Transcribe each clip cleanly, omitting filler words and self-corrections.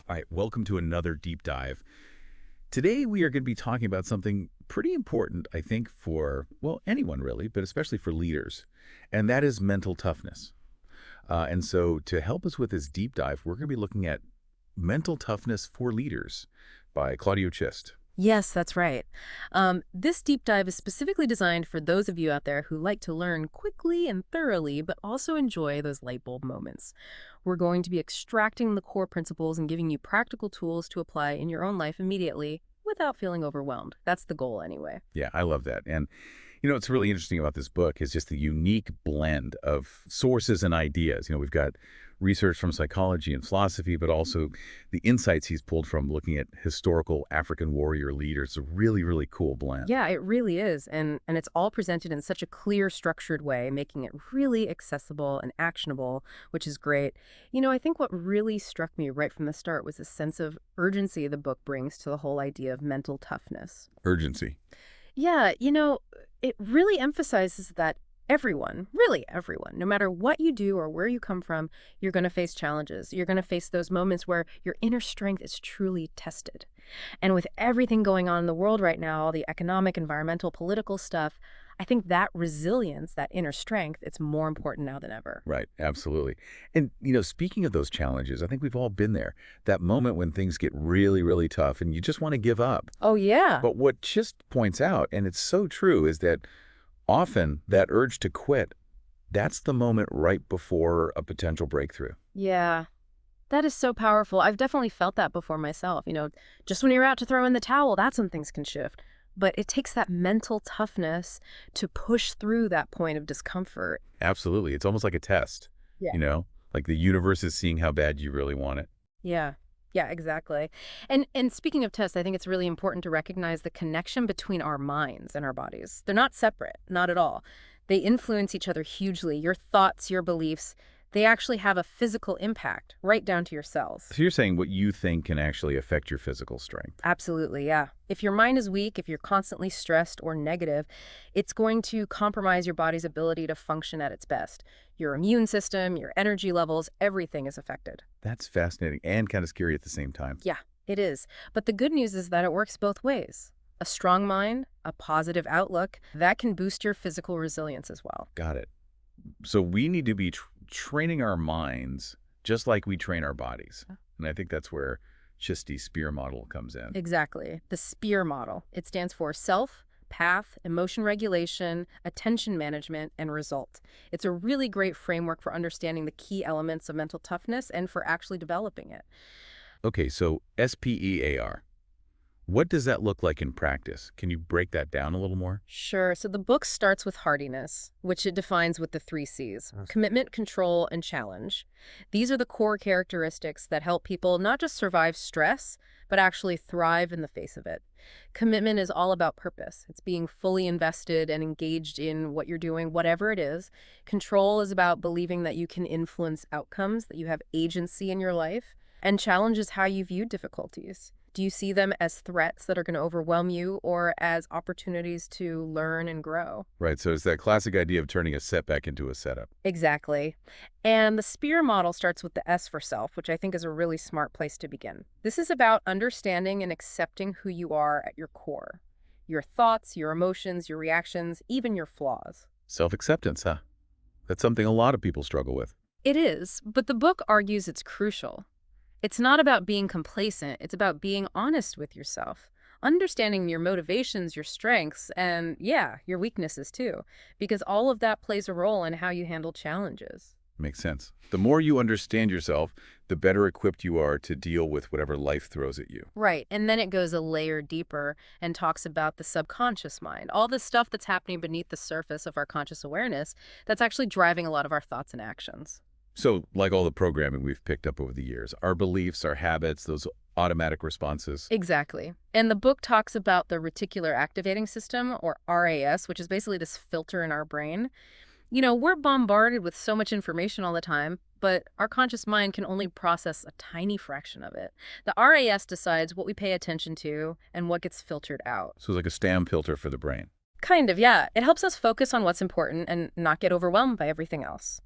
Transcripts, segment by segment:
All right, welcome to another deep dive. Today we are going to be talking about something pretty important, I think, for, well, anyone really, but especially for leaders, and that is mental toughness. And so to help us with this deep dive, we're going to be looking at Mental Toughness for Leaders by Claudio Chist. Yes, that's right. This deep dive is specifically designed for those of you out there who like to learn quickly and thoroughly, but also enjoy those light bulb moments. We're going to be extracting the core principles and giving you practical tools to apply in your own life immediately without feeling overwhelmed. That's the goal anyway. Yeah, I love that. And what's really interesting about this book is just the unique blend of sources and ideas. We've got research from psychology and philosophy, but also the insights he's pulled from looking at historical African warrior leaders. It's a really, really cool blend. Yeah, it really is. And it's all presented in such a clear, structured way, making it really accessible and actionable, which is great. I think what really struck me right from the start was the sense of urgency the book brings to the whole idea of mental toughness. Urgency. Yeah, it really emphasizes that everyone, really everyone, no matter what you do or where you come from, you're going to face challenges. You're going to face those moments where your inner strength is truly tested. And with everything going on in the world right now, all the economic, environmental, political stuff, I think that resilience, that inner strength, it's more important now than ever. Right, absolutely. And, speaking of those challenges, I think we've all been there. That moment when things get really, really tough and you just want to give up. Oh, yeah. But what Chist points out, and it's so true, is that often that urge to quit, that's the moment right before a potential breakthrough. Yeah. That is so powerful. I've definitely felt that before myself. Just when you're out to throw in the towel, that's when things can shift. But it takes that mental toughness to push through that point of discomfort. Absolutely. It's almost like a test, Yeah. like the universe is seeing how bad you really want it. Yeah. Yeah, exactly. And speaking of tests, I think it's really important to recognize the connection between our minds and our bodies. They're not separate, not at all. They influence each other hugely. Your thoughts, your beliefs, they actually have a physical impact right down to your cells. So you're saying what you think can actually affect your physical strength. Absolutely, yeah. If your mind is weak, if you're constantly stressed or negative, it's going to compromise your body's ability to function at its best. Your immune system, your energy levels, everything is affected. That's fascinating and kind of scary at the same time. Yeah, it is. But the good news is that it works both ways. A strong mind, a positive outlook, that can boost your physical resilience as well. Got it. So we need to be training our minds just like we train our bodies. And I think that's where Chisty's spear model comes in. Exactly. The SPEAR model. It stands for self, path, emotion regulation, attention management, and result. It's a really great framework for understanding the key elements of mental toughness and for actually developing it. Okay, so SPEAR. What does that look like in practice? Can you break that down a little more? Sure. So the book starts with hardiness, which it defines with the three C's: commitment, control, and challenge. These are the core characteristics that help people not just survive stress, but actually thrive in the face of it. Commitment is all about purpose. It's being fully invested and engaged in what you're doing, whatever it is. Control is about believing that you can influence outcomes, that you have agency in your life. And challenge is how you view difficulties. Do you see them as threats that are going to overwhelm you or as opportunities to learn and grow? Right, so it's that classic idea of turning a setback into a setup. Exactly. And the SPEAR model starts with the S for self, which I think is a really smart place to begin. This is about understanding and accepting who you are at your core. Your thoughts, your emotions, your reactions, even your flaws. Self-acceptance, huh? That's something a lot of people struggle with. It is, but the book argues it's crucial. It's not about being complacent, it's about being honest with yourself, understanding your motivations, your strengths, and yeah, your weaknesses too, because all of that plays a role in how you handle challenges. Makes sense. The more you understand yourself, the better equipped you are to deal with whatever life throws at you. Right, and then it goes a layer deeper and talks about the subconscious mind, all the stuff that's happening beneath the surface of our conscious awareness that's actually driving a lot of our thoughts and actions. So, like all the programming we've picked up over the years, our beliefs, our habits, those automatic responses. Exactly. And the book talks about the reticular activating system, or RAS, which is basically this filter in our brain. We're bombarded with so much information all the time, but our conscious mind can only process a tiny fraction of it. The RAS decides what we pay attention to and what gets filtered out. So it's like a STAM filter for the brain. Kind of, yeah. It helps us focus on what's important and not get overwhelmed by everything else.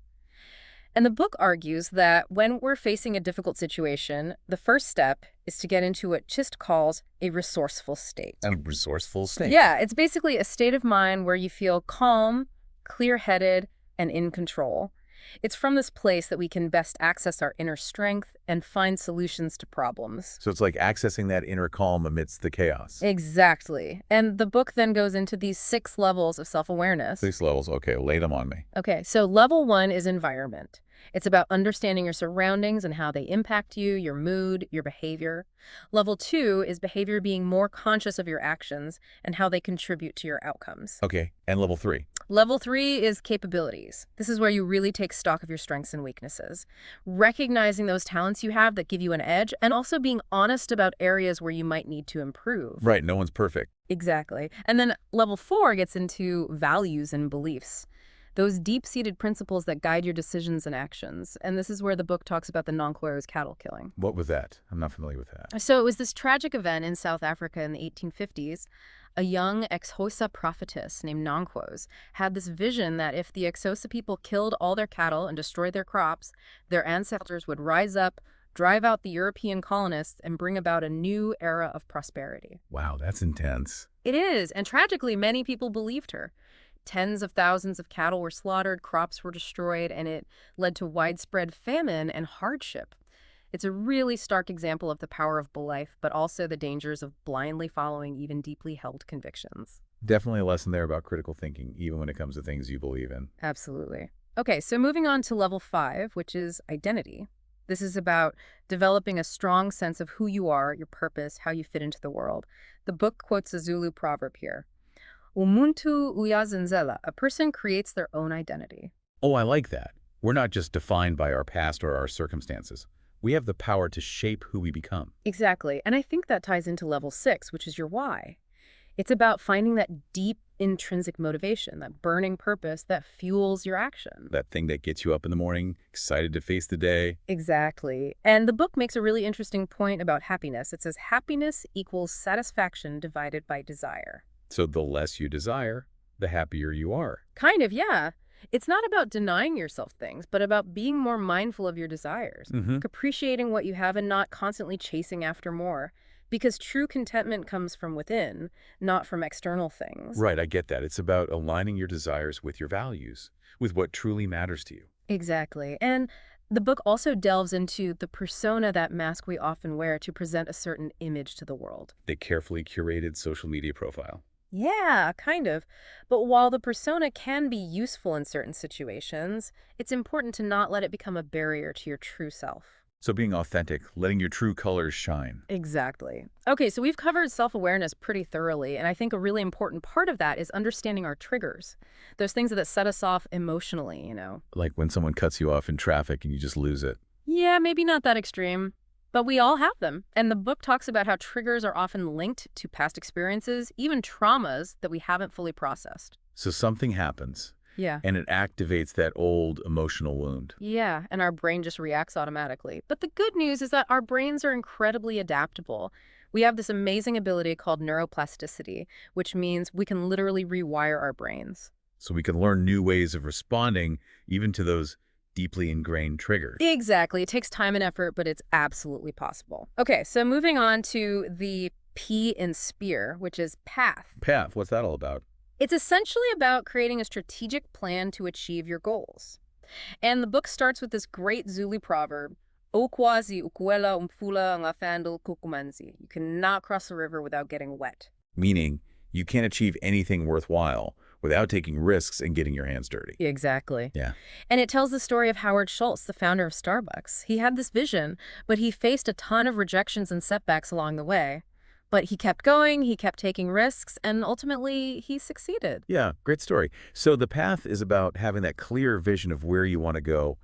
And the book argues that when we're facing a difficult situation, the first step is to get into what Chist calls a resourceful state. A resourceful state. Yeah, it's basically a state of mind where you feel calm, clear-headed, and in control. It's from this place that we can best access our inner strength and find solutions to problems. So it's like accessing that inner calm amidst the chaos. Exactly. And the book then goes into these 6 levels of self-awareness. 6 levels. Okay, lay them on me. Okay, so level 1 is environment. It's about understanding your surroundings and how they impact you, your mood, your behavior. Level 2 is behavior being more conscious of your actions and how they contribute to your outcomes. Okay, and level 3. Level 3 is capabilities. This is where you really take stock of your strengths and weaknesses, recognizing those talents you have that give you an edge, and also being honest about areas where you might need to improve. Right, no one's perfect. Exactly. And then level 4 gets into values and beliefs, those deep-seated principles that guide your decisions and actions. And this is where the book talks about the Nonquo's cattle killing. What was that? I'm not familiar with that. So it was this tragic event in South Africa in the 1850s. A young Xhosa prophetess named Nonquos had this vision that if the Xhosa people killed all their cattle and destroyed their crops, their ancestors would rise up, drive out the European colonists, and bring about a new era of prosperity. Wow, that's intense. It is, and tragically, many people believed her. Tens of thousands of cattle were slaughtered, crops were destroyed, and it led to widespread famine and hardship. It's a really stark example of the power of belief, but also the dangers of blindly following even deeply held convictions. Definitely a lesson there about critical thinking, even when it comes to things you believe in. Absolutely. Okay, so moving on to level 5, which is identity. This is about developing a strong sense of who you are, your purpose, how you fit into the world. The book quotes a Zulu proverb here. Umuntu uyazenzela. A person creates their own identity. Oh, I like that. We're not just defined by our past or our circumstances. We have the power to shape who we become. Exactly. And I think that ties into level 6, which is your why. It's about finding that deep intrinsic motivation, that burning purpose that fuels your action. That thing that gets you up in the morning, excited to face the day. Exactly. And the book makes a really interesting point about happiness. It says happiness equals satisfaction divided by desire. So the less you desire, the happier you are. Kind of, yeah. It's not about denying yourself things, but about being more mindful of your desires, appreciating what you have and not constantly chasing after more. Because true contentment comes from within, not from external things. Right, I get that. It's about aligning your desires with your values, with what truly matters to you. Exactly. And the book also delves into the persona that mask we often wear to present a certain image to the world. The carefully curated social media profile. Yeah, kind of. But while the persona can be useful in certain situations, it's important to not let it become a barrier to your true self. So being authentic, letting your true colors shine. Exactly. Okay, so we've covered self-awareness pretty thoroughly, and I think a really important part of that is understanding our triggers. Those things that set us off emotionally, you know. Like when someone cuts you off in traffic and you just lose it. Yeah, maybe not that extreme. But we all have them. And the book talks about how triggers are often linked to past experiences, even traumas that we haven't fully processed. So something happens. Yeah. And it activates that old emotional wound. Yeah, and our brain just reacts automatically. But the good news is that our brains are incredibly adaptable. We have this amazing ability called neuroplasticity, which means we can literally rewire our brains. So we can learn new ways of responding even to those deeply ingrained triggers. Exactly. It takes time and effort, but it's absolutely possible. Okay, so moving on to the P in SPEAR, which is path. Path, what's that all about? It's essentially about creating a strategic plan to achieve your goals. And the book starts with this great Zulu proverb, Okwazi ukwela umfula ngafandle kukumanzi. You cannot cross the river without getting wet. Meaning, you can't achieve anything worthwhile without taking risks and getting your hands dirty. Exactly. Yeah. And it tells the story of Howard Schultz, the founder of Starbucks. He had this vision, but he faced a ton of rejections and setbacks along the way. But he kept going, he kept taking risks, and ultimately he succeeded. Yeah, great story. So the path is about having that clear vision of where you want to go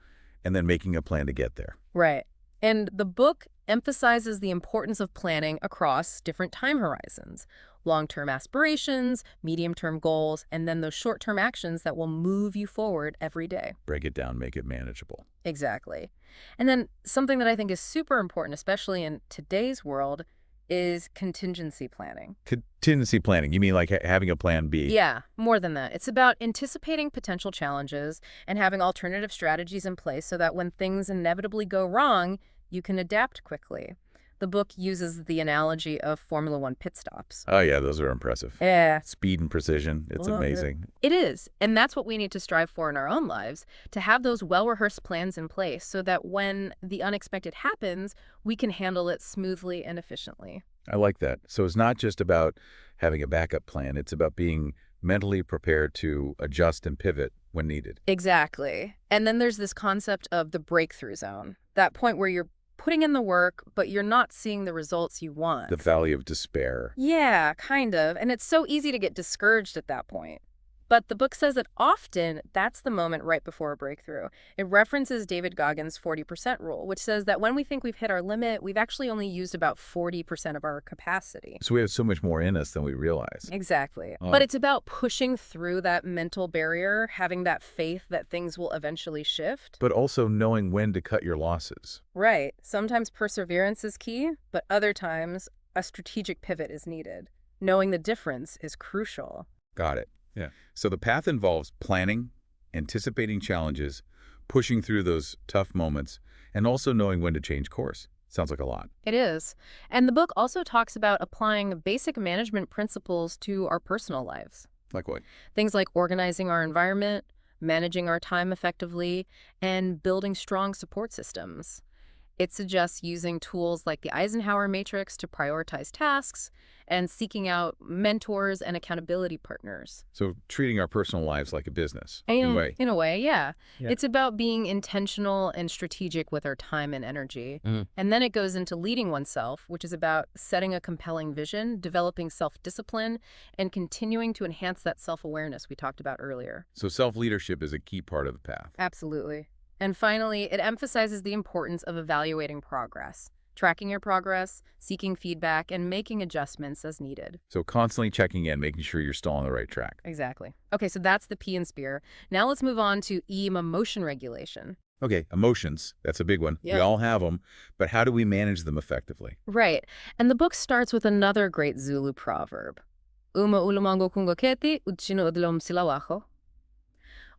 and then making a plan to get there. Right. And the book emphasizes the importance of planning across different time horizons. Long-term aspirations, medium-term goals, and then those short-term actions that will move you forward every day. Break it down, make it manageable. Exactly. And then something that I think is super important, especially in today's world, is contingency planning. Contingency planning. You mean like having a plan B? Yeah, more than that. It's about anticipating potential challenges and having alternative strategies in place so that when things inevitably go wrong, you can adapt quickly. The book uses the analogy of Formula One pit stops. Oh, yeah, those are impressive. Yeah. Speed and precision. It's Well, amazing. it is. And that's what we need to strive for in our own lives, to have those well-rehearsed plans in place so that when the unexpected happens, we can handle it smoothly and efficiently. I like that. So it's not just about having a backup plan. It's about being mentally prepared to adjust and pivot when needed. Exactly. And then there's this concept of the breakthrough zone, that point where you're putting in the work, but you're not seeing the results you want. The valley of despair. Yeah, kind of. And it's so easy to get discouraged at that point. But the book says that often that's the moment right before a breakthrough. It references David Goggins' 40% rule, which says that when we think we've hit our limit, we've actually only used about 40% of our capacity. So we have so much more in us than we realize. Exactly. Oh. But it's about pushing through that mental barrier, having that faith that things will eventually shift. But also knowing when to cut your losses. Right. Sometimes perseverance is key, but other times a strategic pivot is needed. Knowing the difference is crucial. Got it. Yeah. So the path involves planning, anticipating challenges, pushing through those tough moments, and also knowing when to change course. Sounds like a lot. It is. And the book also talks about applying basic management principles to our personal lives. Like what? Things like organizing our environment, managing our time effectively, and building strong support systems. It suggests using tools like the Eisenhower matrix to prioritize tasks and seeking out mentors and accountability partners. So treating our personal lives like a business. In a way. In a way, yeah. Yeah. It's about being intentional and strategic with our time and energy. And then it goes into leading oneself, which is about setting a compelling vision, developing self-discipline, and continuing to enhance that self-awareness we talked about earlier. So self-leadership is a key part of the path. Absolutely. And finally, it emphasizes the importance of evaluating progress, tracking your progress, seeking feedback, and making adjustments as needed. So constantly checking in, making sure you're still on the right track. Exactly. Okay, so that's the P in SPEAR. Now let's move on to E, emotion regulation. Okay, emotions. That's a big one. Yeah. We all have them, but how do we manage them effectively? Right. And the book starts with another great Zulu proverb. Uma ulumango kungoketi, uchino udlom silawaho.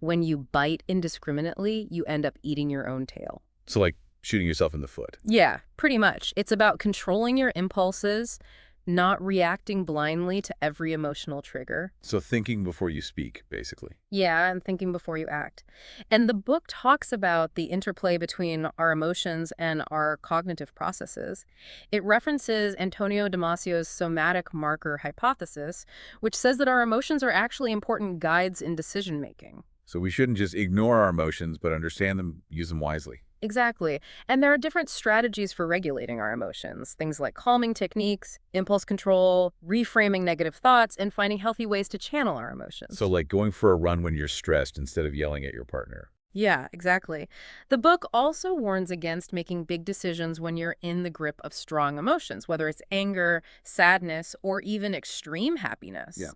When you bite indiscriminately, you end up eating your own tail. So like shooting yourself in the foot. Yeah, pretty much. It's about controlling your impulses, not reacting blindly to every emotional trigger. So thinking before you speak, basically. Yeah, and thinking before you act. And the book talks about the interplay between our emotions and our cognitive processes. It references Antonio Damasio's somatic marker hypothesis, which says that our emotions are actually important guides in decision-making. So we shouldn't just ignore our emotions, but understand them, use them wisely. Exactly. And there are different strategies for regulating our emotions, things like calming techniques, impulse control, reframing negative thoughts, and finding healthy ways to channel our emotions. So like going for a run when you're stressed instead of yelling at your partner. Yeah, exactly. The book also warns against making big decisions when you're in the grip of strong emotions, whether it's anger, sadness, or even extreme happiness. Yeah.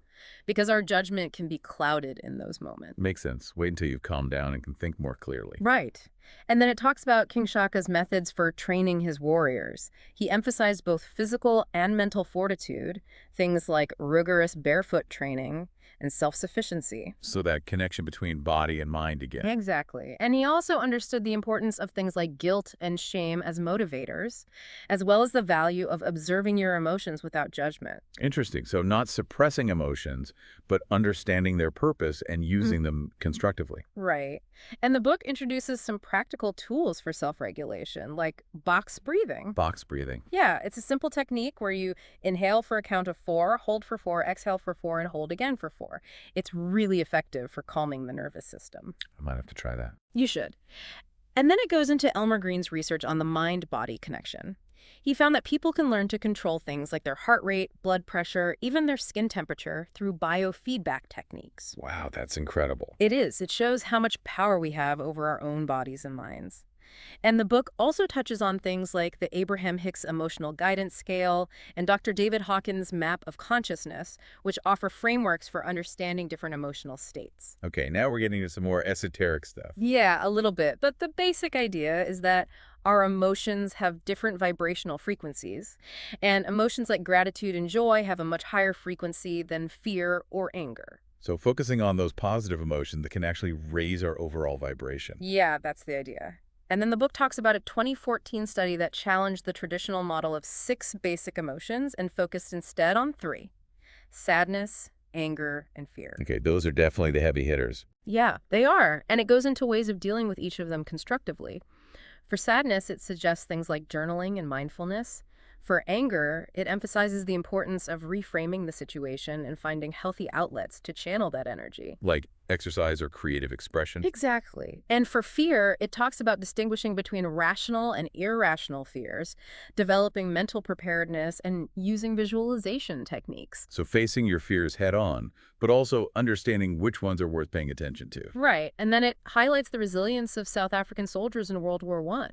Because our judgment can be clouded in those moments. Makes sense. Wait until you've calmed down and can think more clearly. Right. And then it talks about King Shaka's methods for training his warriors. He emphasized both physical and mental fortitude, things like rigorous barefoot training and self-sufficiency. So that connection between body and mind again. Exactly. And he also understood the importance of things like guilt and shame as motivators, as well as the value of observing your emotions without judgment. Interesting. So not suppressing emotions, but understanding their purpose and using them constructively. Right. And the book introduces some practical tools for self-regulation, like box breathing. Box breathing. Yeah, it's a simple technique where you inhale for a count of 4, hold for 4, exhale for 4, and hold again for 4. It's really effective for calming the nervous system. I might have to try that. You should. And then it goes into Elmer Green's research on the mind-body connection. He found that people can learn to control things like their heart rate, blood pressure, even their skin temperature through biofeedback techniques. Wow, that's incredible. It is. It shows how much power we have over our own bodies and minds. And the book also touches on things like the Abraham Hicks Emotional Guidance Scale and Dr. David Hawkins' Map of Consciousness, which offer frameworks for understanding different emotional states. Okay, now we're getting to some more esoteric stuff. Yeah, a little bit. But the basic idea is that Our emotions have different vibrational frequencies, and emotions like gratitude and joy have a much higher frequency than fear or anger. So focusing on those positive emotions that can actually raise our overall vibration. Yeah, that's the idea. And then the book talks about a 2014 study that challenged the traditional model of 6 basic emotions and focused instead on 3: sadness, anger, and fear. Okay, those are definitely the heavy hitters. Yeah, they are. And it goes into ways of dealing with each of them constructively. For sadness, it suggests things like journaling and mindfulness. For anger, it emphasizes the importance of reframing the situation and finding healthy outlets to channel that energy. Like exercise or creative expression. Exactly. And for fear, it talks about distinguishing between rational and irrational fears, developing mental preparedness, and using visualization techniques. So facing your fears head on, but also understanding which ones are worth paying attention to. Right. And then it highlights the resilience of South African soldiers in World War I.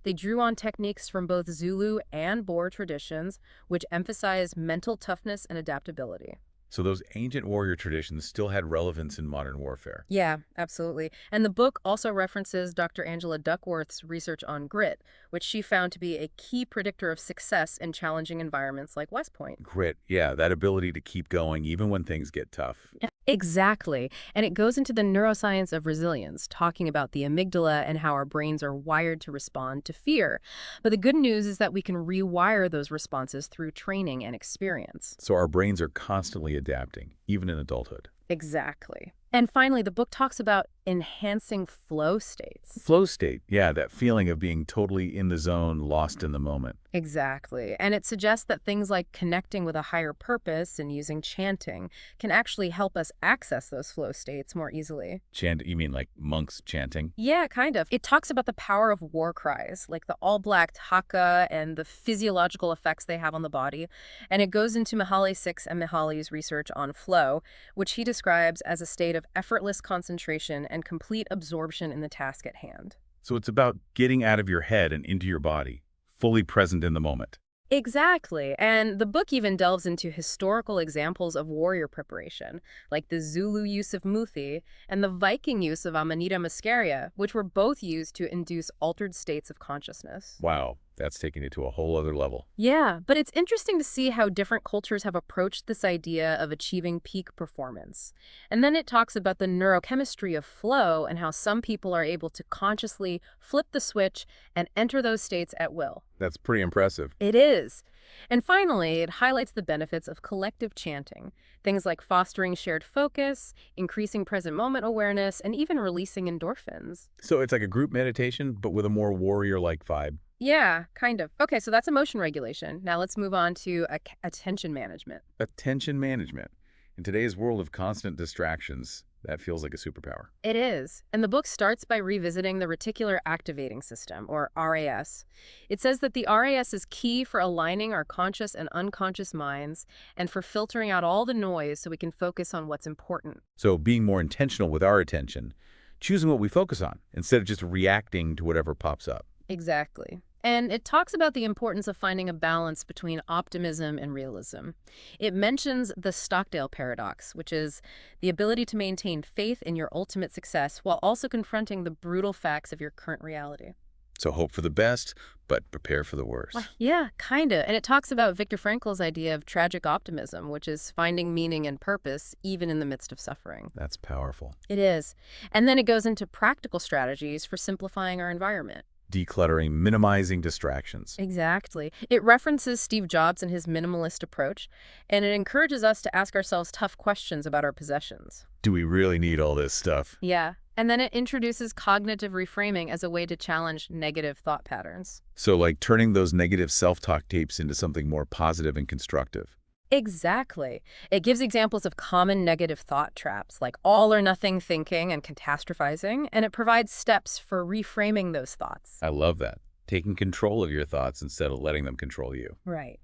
They drew on techniques from both Zulu and Boer traditions, which emphasize mental toughness and adaptability. So those ancient warrior traditions still had relevance in modern warfare. Yeah, absolutely. And the book also references Dr. Angela Duckworth's research on grit, which she found to be a key predictor of success in challenging environments like West Point. Grit, yeah, that ability to keep going even when things get tough. Exactly. And it goes into the neuroscience of resilience, talking about the amygdala and how our brains are wired to respond to fear. But the good news is that we can rewire those responses through training and experience. So our brains are constantly adapting, even in adulthood. Exactly. And finally, the book talks about enhancing flow states. Flow state, yeah, that feeling of being totally in the zone, lost in the moment. Exactly. And it suggests that things like connecting with a higher purpose and using chanting can actually help us access those flow states more easily. Chant, you mean like monks chanting? Yeah, kind of. It talks about the power of war cries, like the all-black haka and the physiological effects they have on the body. And it goes into Mihaly Csikszentmihalyi's and Mihaly's research on flow, which he describes as a state of effortless concentration and complete absorption in the task at hand. So it's about getting out of your head and into your body, fully present in the moment. Exactly. And the book even delves into historical examples of warrior preparation, like the Zulu use of muthi and the Viking use of amanita muscaria, which were both used to induce altered states of consciousness. Wow, that's taking it to a whole other level. Yeah, but it's interesting to see how different cultures have approached this idea of achieving peak performance. And then it talks about the neurochemistry of flow and how some people are able to consciously flip the switch and enter those states at will. That's pretty impressive. It is. And finally, it highlights the benefits of collective chanting, things like fostering shared focus, increasing present moment awareness, and even releasing endorphins. So it's like a group meditation, but with a more warrior-like vibe. Yeah, kind of. Okay, so that's emotion regulation. Now let's move on to attention management. Attention management. In today's world of constant distractions, that feels like a superpower. It is. And the book starts by revisiting the reticular activating system, or RAS. It says that the RAS is key for aligning our conscious and unconscious minds and for filtering out all the noise so we can focus on what's important. So being more intentional with our attention, choosing what we focus on, instead of just reacting to whatever pops up. Exactly. And it talks about the importance of finding a balance between optimism and realism. It mentions the Stockdale paradox, which is the ability to maintain faith in your ultimate success while also confronting the brutal facts of your current reality. So hope for the best, but prepare for the worst. Yeah, kind of. And it talks about Viktor Frankl's idea of tragic optimism, which is finding meaning and purpose even in the midst of suffering. That's powerful. It is. And then it goes into practical strategies for simplifying our environment. Decluttering, minimizing distractions. Exactly. It references Steve Jobs and his minimalist approach, and it encourages us to ask ourselves tough questions about our possessions. Do we really need all this stuff? Yeah. And then it introduces cognitive reframing as a way to challenge negative thought patterns. So like turning those negative self-talk tapes into something more positive and constructive. Exactly. It gives examples of common negative thought traps, like all or nothing thinking and catastrophizing, and it provides steps for reframing those thoughts. I love that. Taking control of your thoughts instead of letting them control you. Right.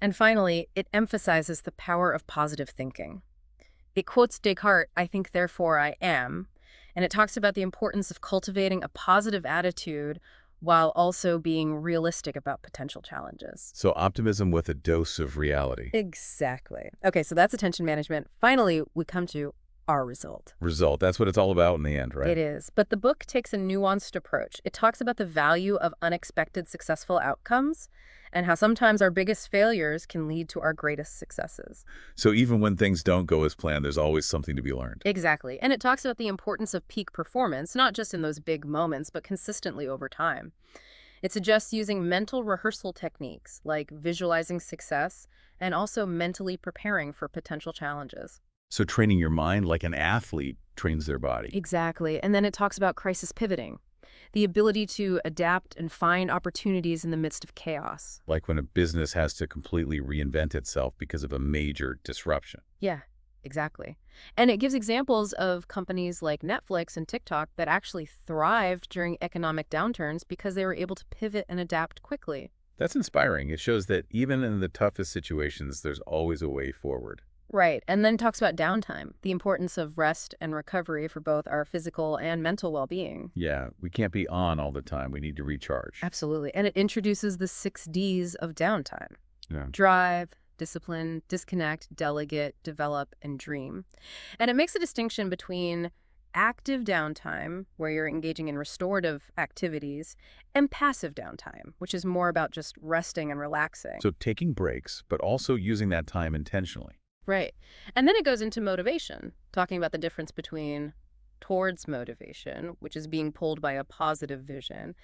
And finally, it emphasizes the power of positive thinking. It quotes Descartes, "I think, therefore I am," and it talks about the importance of cultivating a positive attitude while also being realistic about potential challenges. So optimism with a dose of reality. Exactly. Okay, so that's attention management. Finally, we come to our result. Result. That's what it's all about in the end, right? It is. But the book takes a nuanced approach. It talks about the value of unexpected successful outcomes and how sometimes our biggest failures can lead to our greatest successes. So even when things don't go as planned, there's always something to be learned. Exactly. And it talks about the importance of peak performance, not just in those big moments, but consistently over time. It suggests using mental rehearsal techniques like visualizing success and also mentally preparing for potential challenges. So training your mind like an athlete trains their body. Exactly. And then it talks about crisis pivoting, the ability to adapt and find opportunities in the midst of chaos. Like when a business has to completely reinvent itself because of a major disruption. Yeah, exactly. And it gives examples of companies like Netflix and TikTok that actually thrived during economic downturns because they were able to pivot and adapt quickly. That's inspiring. It shows that even in the toughest situations, there's always a way forward. Right. And then it talks about downtime, the importance of rest and recovery for both our physical and mental well-being. Yeah, we can't be on all the time. We need to recharge. Absolutely. And it introduces the 6 Ds of downtime. Yeah. Drive, discipline, disconnect, delegate, develop, and dream. And it makes a distinction between active downtime, where you're engaging in restorative activities, and passive downtime, which is more about just resting and relaxing. So taking breaks, but also using that time intentionally. Right. And then it goes into motivation, talking about the difference between towards motivation, which is being pulled by a positive vision,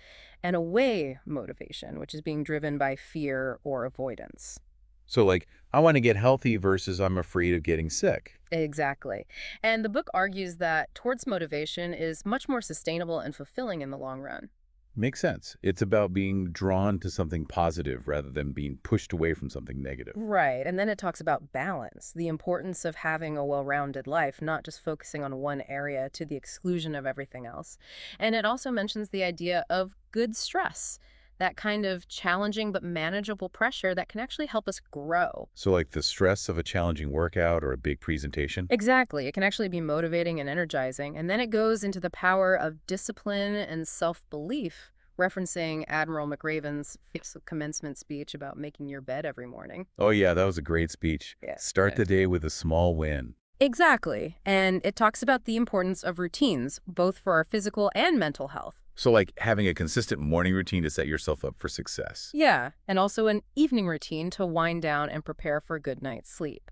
and away motivation, which is being driven by fear or avoidance. So like, I want to get healthy versus I'm afraid of getting sick. Exactly. And the book argues that towards motivation is much more sustainable and fulfilling in the long run. Makes sense. It's about being drawn to something positive rather than being pushed away from something negative. Right. And then it talks about balance, the importance of having a well-rounded life, not just focusing on one area to the exclusion of everything else. And it also mentions the idea of good stress, that kind of challenging but manageable pressure that can actually help us grow. So like the stress of a challenging workout or a big presentation. Exactly. It can actually be motivating and energizing. And then it goes into the power of discipline and self-belief, referencing Admiral McRaven's commencement speech about making your bed every morning. Oh yeah, that was a great speech. Yeah. Start the day with a small win. Exactly. And it talks about the importance of routines, both for our physical and mental health. So like having a consistent morning routine to set yourself up for success. Yeah, and also an evening routine to wind down and prepare for a good night's sleep.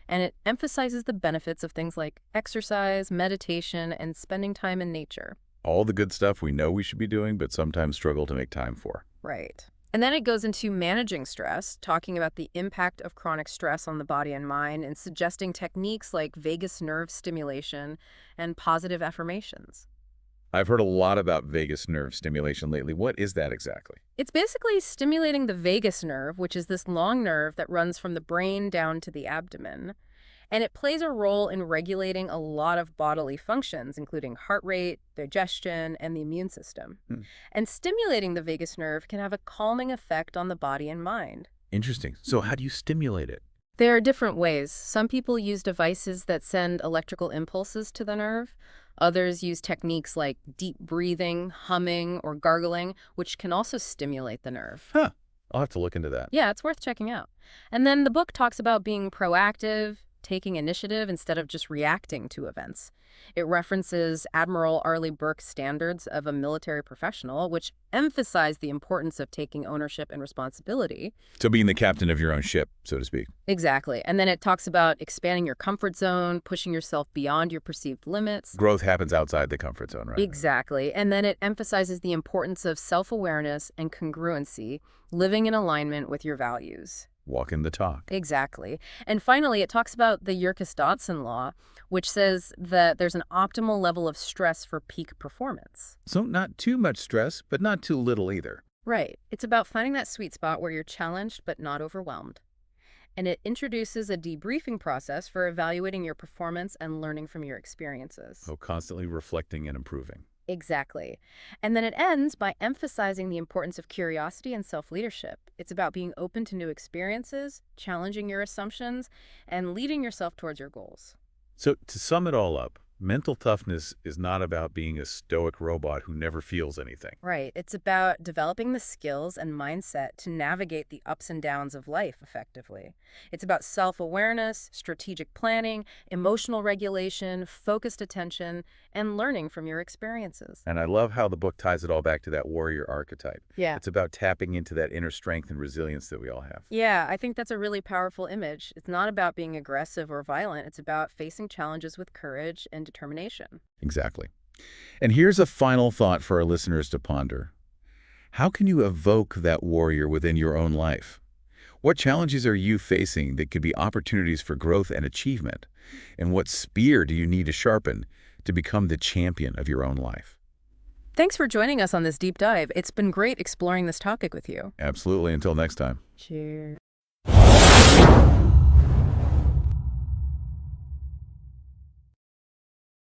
And it emphasizes the benefits of things like exercise, meditation, and spending time in nature. All the good stuff we know we should be doing, but sometimes struggle to make time for. Right. And then it goes into managing stress, talking about the impact of chronic stress on the body and mind, and suggesting techniques like vagus nerve stimulation and positive affirmations. I've heard a lot about vagus nerve stimulation lately. What is that exactly? It's basically stimulating the vagus nerve, which is this long nerve that runs from the brain down to the abdomen. And it plays a role in regulating a lot of bodily functions, including heart rate, digestion, and the immune system. And stimulating the vagus nerve can have a calming effect on the body and mind. Interesting. So how do you stimulate it? There are different ways. Some people use devices that send electrical impulses to the nerve. Others use techniques like deep breathing, humming, or gargling, which can also stimulate the nerve. Huh. I'll have to look into that. Yeah, it's worth checking out. And then the book talks about being proactive, taking initiative instead of just reacting to events. It references Admiral Arleigh Burke's standards of a military professional, which emphasize the importance of taking ownership and responsibility. So being the captain of your own ship, so to speak. Exactly. And then it talks about expanding your comfort zone, pushing yourself beyond your perceived limits. Growth happens outside the comfort zone, right? Exactly. And then it emphasizes the importance of self-awareness and congruency, living in alignment with your values. Walking the talk. Exactly. And finally, it talks about the Yerkes-Dodson law, which says that there's an optimal level of stress for peak performance. So not too much stress, but not too little either. Right. It's about finding that sweet spot where you're challenged but not overwhelmed. And it introduces a debriefing process for evaluating your performance and learning from your experiences. So constantly reflecting and improving. Exactly. And then it ends by emphasizing the importance of curiosity and self-leadership. It's about being open to new experiences, challenging your assumptions, and leading yourself towards your goals. So to sum it all up, Mental toughness is not about being a stoic robot who never feels anything. Right. It's about developing the skills and mindset to navigate the ups and downs of life effectively. It's about self-awareness, strategic planning, emotional regulation, focused attention, and learning from your experiences. And I love how the book ties it all back to that warrior archetype. Yeah. It's about tapping into that inner strength and resilience that we all have. Yeah, I think that's a really powerful image. It's not about being aggressive or violent. It's about facing challenges with courage and determination. Exactly. And here's a final thought for our listeners to ponder. How can you evoke that warrior within your own life? What challenges are you facing that could be opportunities for growth and achievement? And what spear do you need to sharpen to become the champion of your own life? Thanks for joining us on this deep dive. It's been great exploring this topic with you. Absolutely. Until next time. Cheers.